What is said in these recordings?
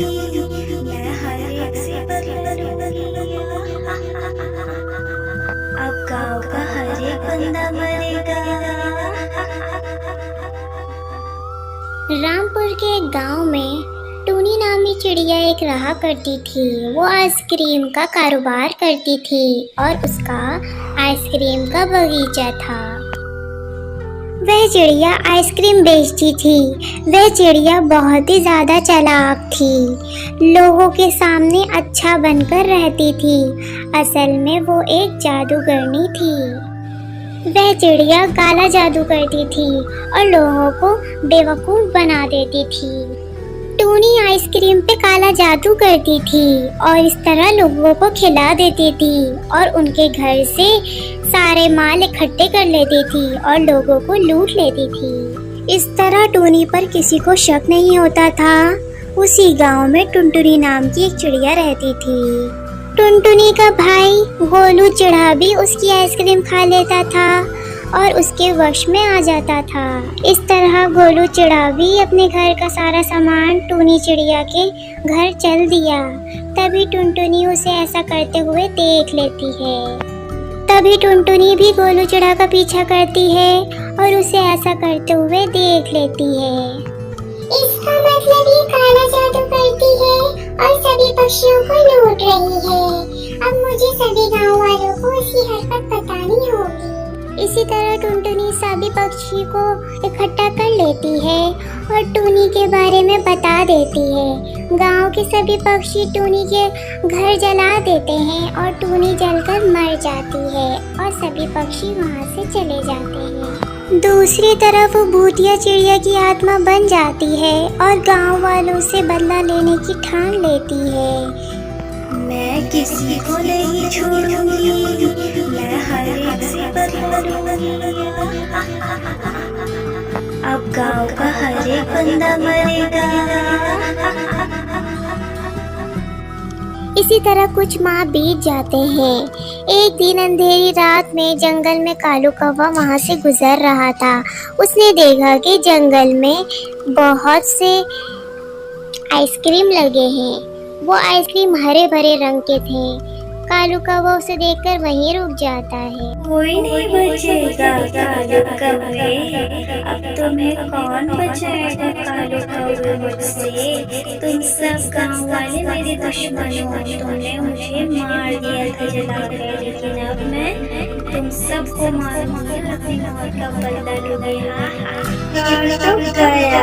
मैं हर एक से बदला लूंगी। अब गांव का हर एक बंदा मरेगा। रामपुर के एक गांव में टूनी नामी चिड़िया एक रहा करती थी। वो आइसक्रीम का कारोबार करती थी और उसका आइसक्रीम का बगीचा था। वह चिड़िया आइसक्रीम बेचती थी। वह चिड़िया बहुत ही ज़्यादा चालाक थी। लोगों के सामने अच्छा बनकर रहती थी। असल में वो एक जादूगरनी थी। वह चिड़िया काला जादू करती थी और लोगों को बेवकूफ़ बना देती थी। टूनी आइसक्रीम पे काला जादू करती थी और इस तरह लोगों को खिला देती थी और उनके घर से सारे माल इकट्ठे कर लेती थी और लोगों को लूट लेती थी। इस तरह टूनी पर किसी को शक नहीं होता था। उसी गांव में टुनटुनी नाम की एक चिड़िया रहती थी। टुनटुनी का भाई गोलू चिढ़ा भी उसकी आइसक्रीम खा लेता था और उसके वश में आ जाता था। इस तरह गोलू चिढ़ा भी अपने घर का सारा सामान टूनी चिड़िया के घर चल दिया। तभी टुनटुनी उसे ऐसा करते हुए देख लेती है। तभी टुनटुनी भी गोलू चिढ़ा का पीछा करती है और उसे ऐसा करते हुए देख लेती है। इसका मतलब ये काला जादू करती है और सभी पक्षियों को लूट रही है। अब मुझे सभी गांव वालों को इसकी हरकत बतानी होगी। इसी तरह टुनटुनी सभी पक्षी को इकट्ठा कर लेती है और टूनी के बारे में बता देती है। गांव के सभी पक्षी टूनी के घर जला देते हैं और टूनी जलकर मर जाती है और सभी पक्षी वहां से चले जाते हैं। दूसरी तरफ भूतिया चिड़िया की आत्मा बन जाती है और गांव वालों से बदला लेने की ठान लेती है। मैं किसी को नहीं छोड़ूंगी। मैं हर एक से बदला लूंगी। अब गांव का हर एक बंदा मरेगा। इसी तरह कुछ माह बीत जाते हैं। एक दिन अंधेरी रात में जंगल में कालू कौवा वहां से गुजर रहा था। उसने देखा कि जंगल में बहुत से आइसक्रीम लगे हैं। वो आइसक्रीम हरे भरे रंग के थे। कालू कौवा उसे देखकर वहीं रुक जाता है। कोई नहीं बचेगा कालू कौवे। अब तुम्हें कौन बचाएगा कालू कौवे मुझसे। तुम सब गांव वाले मेरे दुश्मन हो। तुमने मुझे मार दिया था जलाकर, लेकिन अब मैं तुम सबको मारूंगी और अपनी मौत का बदला लूंगी। तो गया,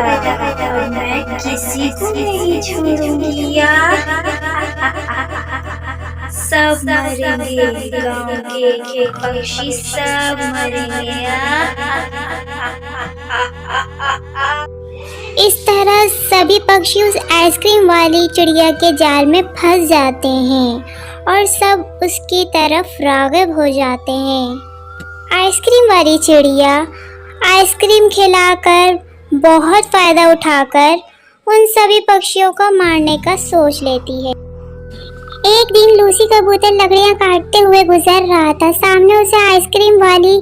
अब मैं किसी को नहीं छोड़ूंगी। सब मरेंगे, गांव के पक्षी सब मरेंगे। इस तरह सभी पक्षी उस आइसक्रीम वाली चिड़िया के जाल में फंस जाते हैं और सब उसकी तरफ राग़िब हो जाते हैं। आइसक्रीम वाली चिड़िया आइसक्रीम खिलाकर बहुत फायदा उठाकर उन सभी पक्षियों को मारने का सोच लेती है। एक दिन लूसी कबूतर लकड़ियां काटते हुए गुजर रहा था। सामने उसे आइसक्रीम वाली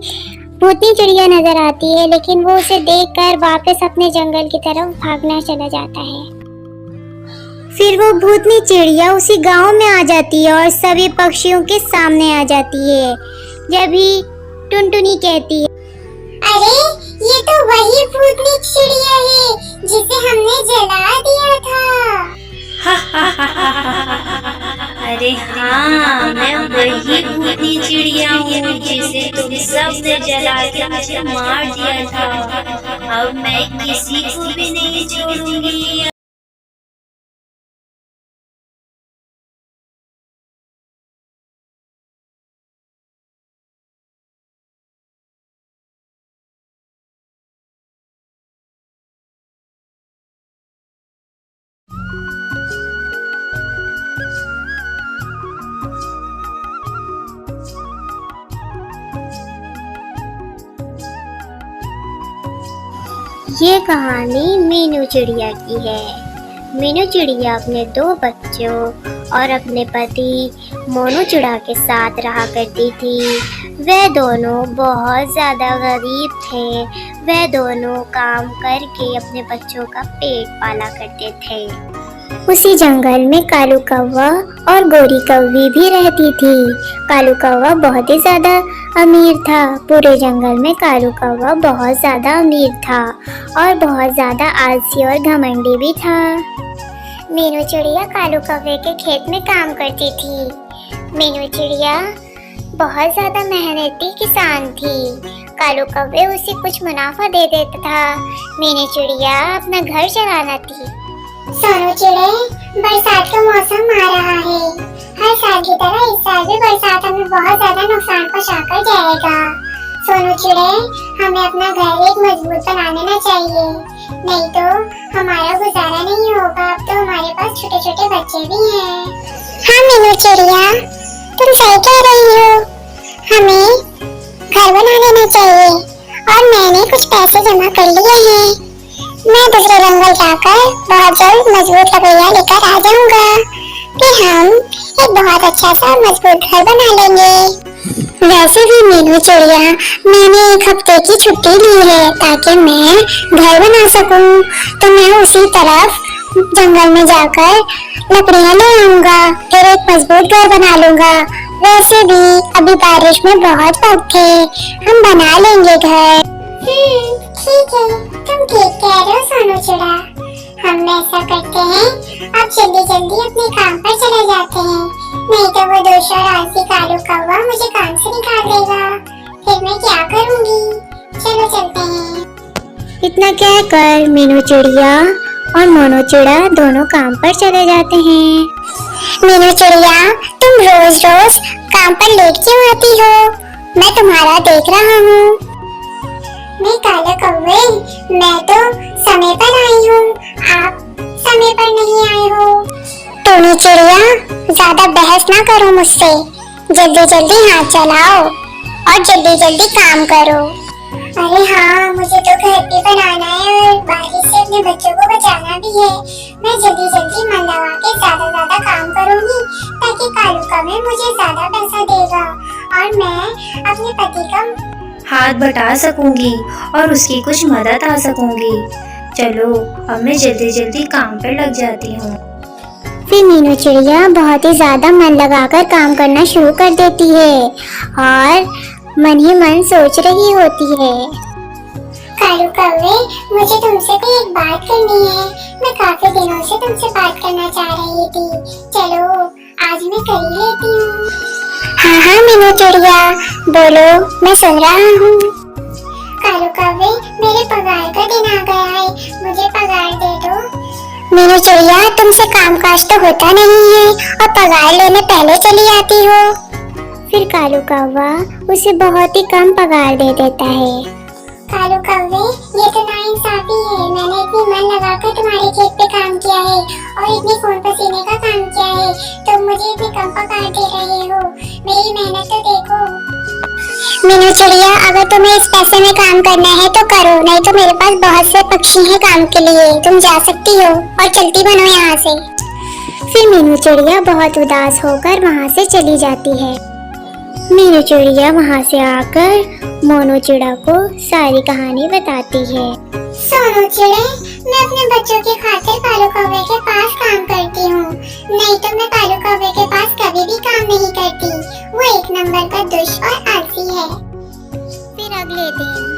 भूतनी चिड़िया नजर आती है, लेकिन वो उसे देखकर वापस अपने जंगल की तरफ भागना चला जाता है। फिर वो भूतनी चिड़िया उसी गांव में आ जाती है और सभी पक्षियों के सामने आ जाती है। जब ही टुनटुनी कहती है, अरे ये तो वही भूतनी चिड़िया है जिसे हमने जला दिया था। अरे हाँ, मैं वही भूतनी चिड़िया हूँ जिसे तुम सब ने जला के मुझे मार दिया था। अब मैं किसी को भी नहीं छोड़ूंगी। ये कहानी मीनू चिड़िया की है। मीनू चिड़िया अपने 2 बच्चों और अपने पति मोनू चिड़ा के साथ रहा करती थी। वे दोनों बहुत ज़्यादा गरीब थे। वे दोनों काम करके अपने बच्चों का पेट पाला करते थे। उसी जंगल में कालू कौवा और गोरी कौवी भी रहती थी। कालू कौवा बहुत ही ज्यादा अमीर था। पूरे जंगल में कालू कौवा बहुत ज्यादा अमीर था और बहुत ज्यादा आलसी और घमंडी भी था। मीनू चिड़िया कालू कौवे के खेत में काम करती थी। मीनू चिड़िया बहुत ज्यादा मेहनती किसान थी। कालू कौवे उसे कुछ मुनाफा दे देता था। मीनू चिड़िया अपना घर चलाना थी। सोनू चिड़े, बरसात का मौसम आ रहा है। हर साल की तरह इस साल भी बरसात हमें बहुत ज्यादा नुकसान पहुंचाकर जाएगा। सोनू चिड़े, हमें अपना घर एक मजबूत बना लेना चाहिए, नहीं तो हमारा गुजारा नहीं होगा। अब तो हमारे पास छोटे छोटे बच्चे भी हैं। हाँ मीनू चिड़िया, तुम सही कह रही हो। हमें घर बना लेना चाहिए और मैंने कुछ पैसे जमा कर लिए हैं। मैं दूसरे जंगल जाकर बहुत जल्द मजबूत लकड़ियाँ लेकर आ जाऊंगा कि हम एक बहुत अच्छा सा मजबूत घर बना लेंगे। वैसे भी मीनू चिड़िया, मैंने एक हफ्ते की छुट्टी ली है ताकि मैं घर बना सकूं। तो मैं उसी तरफ जंगल में जाकर लकड़ियाँ ले आऊंगा, फिर एक मजबूत घर बना लूंगा। वैसे भी अभी बारिश में बहुत वक्त है, हम बना लेंगे घर। ठीक है, तुम ठीक कह रहे हो सोनू चिड़ा। हम ऐसा करते हैं, अब जल्दी जल्दी अपने काम पर चले जाते हैं, नहीं तो वो दोस्त और आलसी कालू कौवा मुझे काम से निकाल देगा। फिर मैं क्या करूंगी? चलो चलते हैं। इतना कहकर मीनू चिड़िया और मोनू चिड़ा दोनों काम पर चले जाते हैं। मीनू चिड़िया, तुम रोज रोज काम पर लेट क्यों आती हो? मैं तुम्हारा देख रहा हूँ। मैं काले कौवे, मैं तो समय पर आई हूँ, आप समय पर नहीं आए हो। टूनी चिड़िया, ज्यादा बहस ना करो मुझसे, जल्दी जल्दी हाथ चलाओ और जल्दी जल्दी काम करो। अरे हाँ, मुझे तो घर भी बनाना है और बारिश से अपने बच्चों को बचाना भी है। मैं जल्दी जल्दी मन लगा के ज्यादा काम करूँगी ताकि कालू कौवे मुझे ज्यादा पैसा देगा और मैं अपने पति का हाथ बटा सकूंगी और उसकी कुछ मदद आ सकूंगी। चलो, अब मैं जल्दी जल्दी काम पर लग जाती हूँ। फिर मीनू चिड़िया बहुत ही ज्यादा मन लगाकर काम करना शुरू कर देती है और मन ही मन सोच रही होती है। कालू कौवे, मुझे तुमसे कोई एक बात करनी है। मैं काफी दिनों से तुमसे बात करना चाह रही थी। चलो, आज मैं कर ही लेती हूँ। हाँ मीनू चिड़िया, बोलो, मैं सुन रहा हूँ। कालू कौवे, मेरे पगार का दिन आ गया है, मुझे पगार दे दो। मीनू चिड़िया, तुमसे कामकाज तो होता नहीं है और पगार लेने पहले चली आती हो। फिर कालू कौवा उसे बहुत ही कम पगार दे देता है। कालू कौवे, ये तो नाइंसाफी है। मैंने इतनी मन लगाकर तुम्हारे खेत पे काम किया है और इतने खून पसीने का काम किया है, तुम मुझे इतनी कम पगार दे रहे हो। मेरी मेहनत तो देखो। मीनू चिड़िया, अगर तुम्हें इस पैसे में काम करना है तो करो, नहीं तो मेरे पास बहुत से पक्षी हैं काम के लिए, तुम जा सकती हो और चलती बनो यहाँ से। फिर मीनू चिड़िया बहुत उदास होकर वहाँ से चली जाती है। मीनू चिड़िया वहाँ से आकर मोनू चिड़ा को सारी कहानी बताती है। सोनू चिड़े, मैं अपने बच्चों की खातिर कालू कौवे के पास काम करती हूँ, नहीं तो मैं कालू कौवे के पास कभी भी काम नहीं करती। वो एक नंबर का दुष्ट और आलसी है। फिर अगले दिन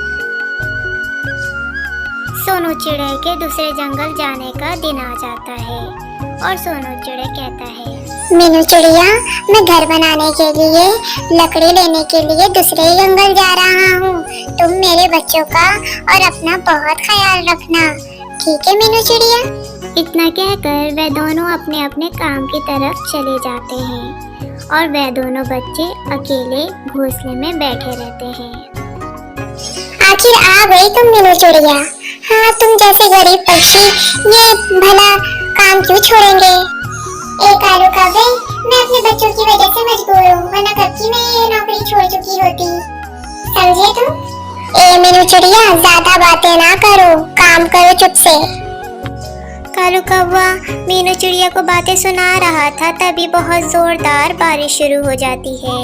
सोनू चिड़े के दूसरे जंगल जाने का दिन आ जाता है और सोनू चिड़े कहता है, मीनू चिड़िया, मैं घर बनाने के लिए लकड़ी लेने के लिए दूसरे जंगल जा रहा हूँ। तुम मेरे बच्चों का और अपना बहुत ख्याल रखना, ठीक है मीनू चिड़िया? इतना कहकर वे दोनों अपने अपने काम की तरफ चले जाते हैं और वे दोनों बच्चे अकेले घोंसले में बैठे रहते हैं। आखिर आ गई तुम मीनू चिड़िया। हाँ, तुम जैसे गरीब पक्षी ये भला काम क्यों छोड़ेंगे? कालू कौवे, मैं अपने बच्चों की वजह से मजबूर हूँ, वरना कब की मैं ये नौकरी छोड़ चुकी होती। समझे तुम? मीनू चिड़िया, ज्यादा बातें ना करो, काम करो चुप से। कालू कौवा मीनू चिड़िया को बातें सुना रहा था, तभी बहुत जोरदार बारिश शुरू हो जाती है।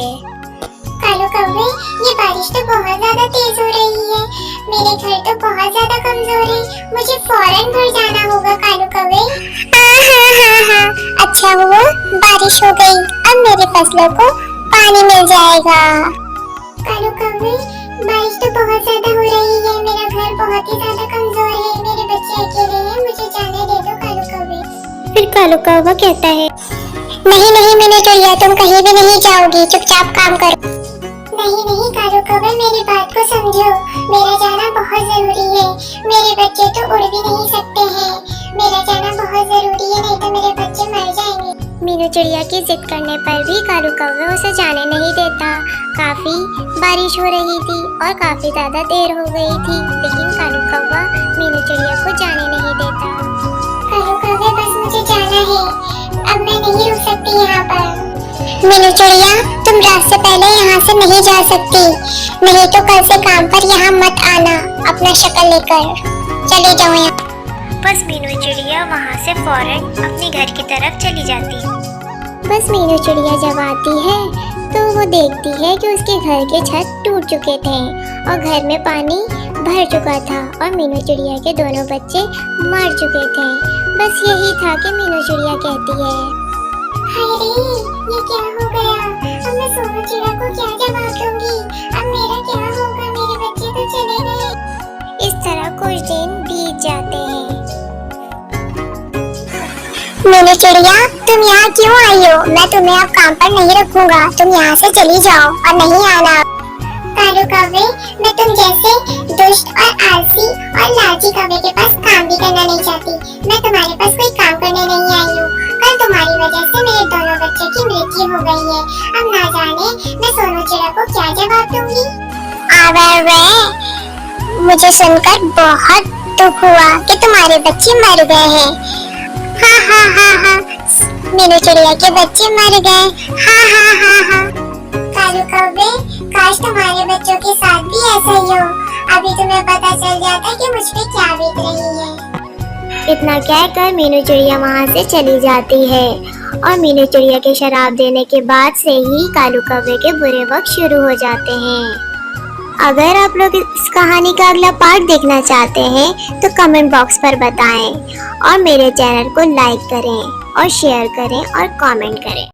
कालू कौवे, ये बारिश तो बहुत ज्यादा तेज हो रही है, मेरे घर तो बहुत ज्यादा कमजोर है, मुझे फौरन घर जाना होगा। कालू कौवे, हाँ, अच्छा हुआ बारिश हो गई, अब मेरी फसलों को पानी मिल जाएगा। कालू कौवे, बारिश तो बहुत ज्यादा हो रही है, मेरा घर बहुत ही ज्यादा कमजोर है, मेरे बच्चे अकेले हैं, मुझे जाने दे दो कालू कौवे। फिर कालू कौवा कहता है, नहीं नहीं मीनू चिड़िया, तुम कहीं भी नहीं जाओगी, चुपचाप काम करो। नहीं नहीं कालू कौवे, मेरी बात को समझो, मेरा जाना बहुत जरूरी है, मेरे बच्चे तो उड़ भी नहीं सकते हैं, मेरा जाना बहुत जरूरी है, नहीं तो मेरे बच्चे मर जाएंगे। मीनू चिड़िया की जिद करने पर भी कालू कौवा उसे जाने नहीं देता। काफी बारिश हो रही थी और काफी ज्यादा देर हो गई थी, लेकिन कालू कौवा मीनू चिड़िया को जाने नहीं देता। कालू कौवे, बस मुझे जाना है, अब मैं नहीं रुक सकती यहाँ पर। मीनू चिड़िया, तुम रात से पहले यहाँ से नहीं जा सकती, नहीं तो कल से काम पर यहाँ मत आना, अपना शक्ल लेकर चले जाओ यहाँ। बस मीनू चिड़िया वहाँ से फौरन अपने घर की तरफ चली जाती। बस मीनू चिड़िया जब आती है तो वो देखती है कि उसके घर के छत टूट चुके थे और घर में पानी भर चुका था और मीनू चिड़िया के दोनों बच्चे मर चुके थे। बस यही था कि मीनू चिड़िया कहती है, हाय रे, ये क्या हो गया, अब मैं सोनू चिड़िया को क्या जवाब दूंगी, अब मेरा क्या होगा, मेरे बच्चे तो चले गए। इस तरह कुछ दिन बीत जाते हैं। मीनू चिड़िया, तुम यहाँ क्यों आई हो? मैं तुम्हें अब काम पर नहीं रखूंगा, तुम यहाँ से चली जाओ और नहीं आना। कालू कौवे, मैं तुम जैसे दुष्ट और आलसी और लालची कौवे के पास काम भी करना नहीं चाहती, मैं तुम्हारे पास कोई काम करने नहीं आई हूँ। कल तुम्हारी वजह से मेरे दोनों बच्चों की मृत्यु हो गई है, अब ना जाने मैं सोनू चिड़िया को क्या जवाब दूंगी। मुझे सुनकर बहुत दुख हुआ कि तुम्हारे बच्चे मर गए हैं। हाँ हाँ हाँ हाँ, मीनू चिड़िया के बच्चे मर गए। हाँ हाँ हाँ हाँ। कालू कौवे, काश तुम्हारे बच्चों के साथ भी ऐसा ही हो, अभी तुम्हें पता चल जाता कि मुझ पे क्या बीत रही है। इतना कहकर मीनू चिड़िया वहाँ से चली जाती है और मीनू चिड़िया के शराब देने के बाद से ही कालू कौवे के बुरे वक्त शुरू हो जाते हैं। अगर आप लोग इस कहानी का अगला पार्ट देखना चाहते हैं तो कमेंट बॉक्स पर बताएं और मेरे चैनल को लाइक करें और शेयर करें और कमेंट करें।